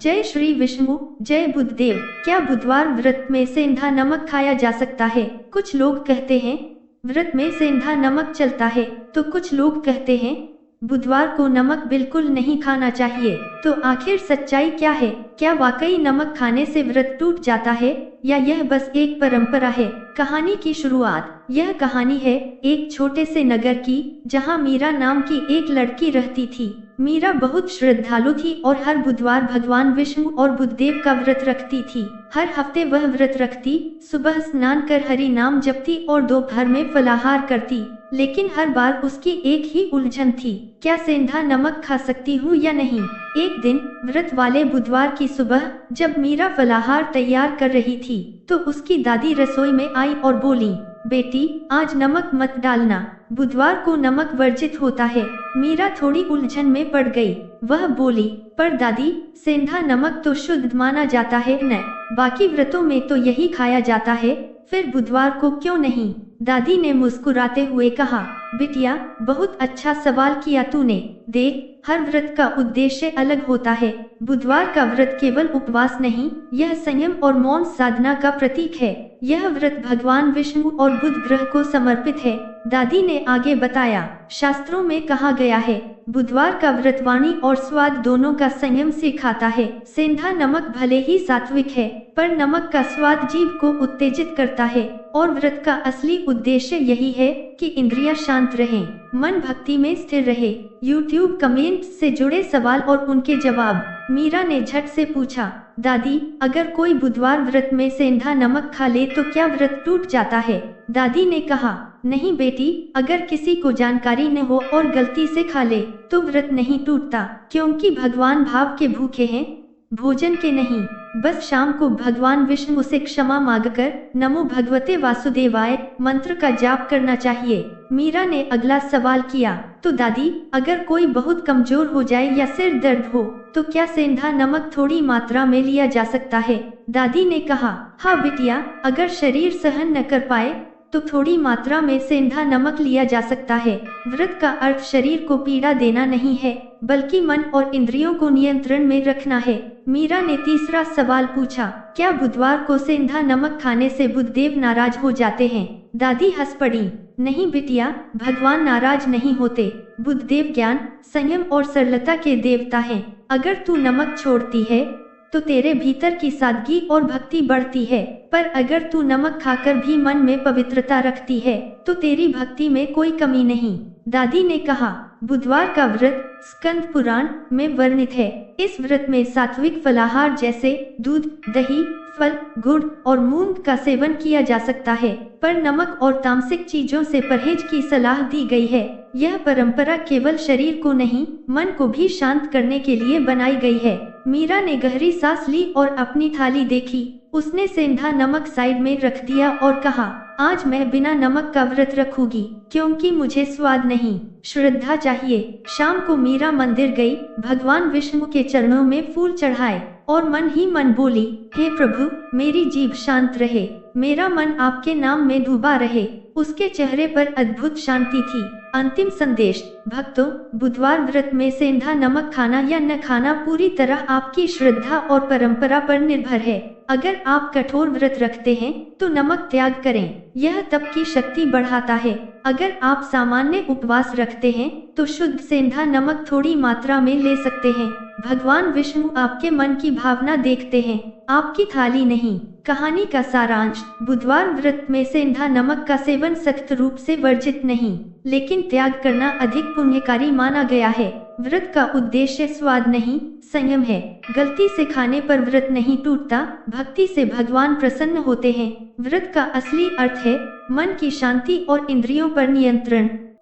जय श्री विष्णु, जय बुद्धदेव। क्या बुधवार व्रत में सेंधा नमक खाया जा सकता है? कुछ लोग कहते हैं व्रत में सेंधा नमक चलता है, तो कुछ लोग कहते हैं बुधवार को नमक बिल्कुल नहीं खाना चाहिए। तो आखिर सच्चाई क्या है? क्या वाकई नमक खाने से व्रत टूट जाता है या यह बस एक परंपरा है? कहानी की शुरुआत। यह कहानी है एक छोटे से नगर की, जहां मीरा नाम की एक लड़की रहती थी। मीरा बहुत श्रद्धालु थी और हर बुधवार भगवान विष्णु और बुद्धदेव का व्रत रखती थी। हर हफ्ते वह व्रत रखती, सुबह स्नान कर हरि नाम जपती और दोपहर में फलाहार करती। लेकिन हर बार उसकी एक ही उलझन थी, क्या सेंधा नमक खा सकती हूँ या नहीं। एक दिन व्रत वाले बुधवार की सुबह जब मीरा फलाहार तैयार कर रही थी, तो उसकी दादी रसोई में आई और बोली, बेटी आज नमक मत डालना, बुधवार को नमक वर्जित होता है। मीरा थोड़ी उलझन में पड़ गई। वह बोली, पर दादी सेंधा नमक तो शुद्ध माना जाता है न, बाकी व्रतों में तो यही खाया जाता है, फिर बुधवार को क्यों नहीं? दादी ने मुस्कुराते हुए कहा, बिटिया बहुत अच्छा सवाल किया तूने। देख, हर व्रत का उद्देश्य अलग होता है। बुधवार का व्रत केवल उपवास नहीं, यह संयम और मौन साधना का प्रतीक है। यह व्रत भगवान विष्णु और बुध ग्रह को समर्पित है। दादी ने आगे बताया, शास्त्रों में कहा गया है, बुधवार का व्रत वाणी और स्वाद दोनों का संयम सिखाता है। सेंधा नमक भले ही सात्विक है, पर नमक का स्वाद जीभ को उत्तेजित करता है और व्रत का असली उद्देश्य यही है कि इंद्रियां शांत रहें, मन भक्ति में स्थिर रहे। YouTube कमेंट से जुड़े सवाल और उनके जवाब। मीरा ने झट से पूछा, दादी अगर कोई बुधवार व्रत में सेंधा नमक खा ले तो क्या व्रत टूट जाता है? दादी ने कहा, नहीं बेटी, अगर किसी को जानकारी न हो और गलती से खा ले तो व्रत नहीं टूटता, क्योंकि भगवान भाव के भूखे हैं, भोजन के नहीं। बस शाम को भगवान विष्णु से क्षमा मांगकर नमो भगवते वासुदेवाय मंत्र का जाप करना चाहिए। मीरा ने अगला सवाल किया, तो दादी अगर कोई बहुत कमजोर हो जाए या सिर दर्द हो तो क्या सेंधा नमक थोड़ी मात्रा में लिया जा सकता है? दादी ने कहा, हाँ बिटिया, अगर शरीर सहन न कर पाए तो थोड़ी मात्रा में सेंधा नमक लिया जा सकता है। व्रत का अर्थ शरीर को पीड़ा देना नहीं है, बल्कि मन और इंद्रियों को नियंत्रण में रखना है। मीरा ने तीसरा सवाल पूछा, क्या बुधवार को सेंधा नमक खाने से बुद्धदेव नाराज हो जाते हैं? दादी हंस पड़ी, नहीं बिटिया, भगवान नाराज नहीं होते। बुद्धदेव ज्ञान, संयम और सरलता के देवता हैं। अगर तू नमक छोड़ती है तो तेरे भीतर की सादगी और भक्ति बढ़ती है, पर अगर तू नमक खाकर भी मन में पवित्रता रखती है तो तेरी भक्ति में कोई कमी नहीं। दादी ने कहा, बुधवार का व्रत स्कंद पुराण में वर्णित है। इस व्रत में सात्विक फलाहार जैसे दूध, दही, फल, गुड़ और मूंग का सेवन किया जा सकता है, पर नमक और तामसिक चीजों से परहेज की सलाह दी गई है। यह परंपरा केवल शरीर को नहीं, मन को भी शांत करने के लिए बनाई गई है। मीरा ने गहरी सांस ली और अपनी थाली देखी। उसने सेंधा नमक साइड में रख दिया और कहा, आज मैं बिना नमक का व्रत रखूंगी, क्योंकि मुझे स्वाद नहीं, श्रद्धा चाहिए। शाम को मीरा मंदिर गई, भगवान विष्णु के चरणों में फूल चढ़ाए और मन ही मन बोली, हे प्रभु, मेरी जीभ शांत रहे, मेरा मन आपके नाम में डूबा रहे। उसके चेहरे पर अद्भुत शांति थी। अंतिम संदेश, भक्तों, बुधवार व्रत में सेंधा नमक खाना या न खाना पूरी तरह आपकी श्रद्धा और परंपरा पर निर्भर है। अगर आप कठोर व्रत रखते हैं तो नमक त्याग करें, यह तप की शक्ति बढ़ाता है। अगर आप सामान्य उपवास रखते हैं तो शुद्ध सेंधा नमक थोड़ी मात्रा में ले सकते हैं। भगवान विष्णु आपके मन की भावना देखते हैं, आपकी थाली नहीं। कहानी का सारांश, बुधवार व्रत में सेंधा नमक का सेवन सख्त रूप से वर्जित नहीं, लेकिन त्याग करना अधिक पुण्यकारी माना गया है। व्रत का उद्देश्य स्वाद नहीं, संयम है। गलती से खाने पर व्रत नहीं टूटता, भक्ति से भगवान प्रसन्न होते हैं। व्रत का असली अर्थ है मन की शांति और इंद्रियों पर नियंत्रण।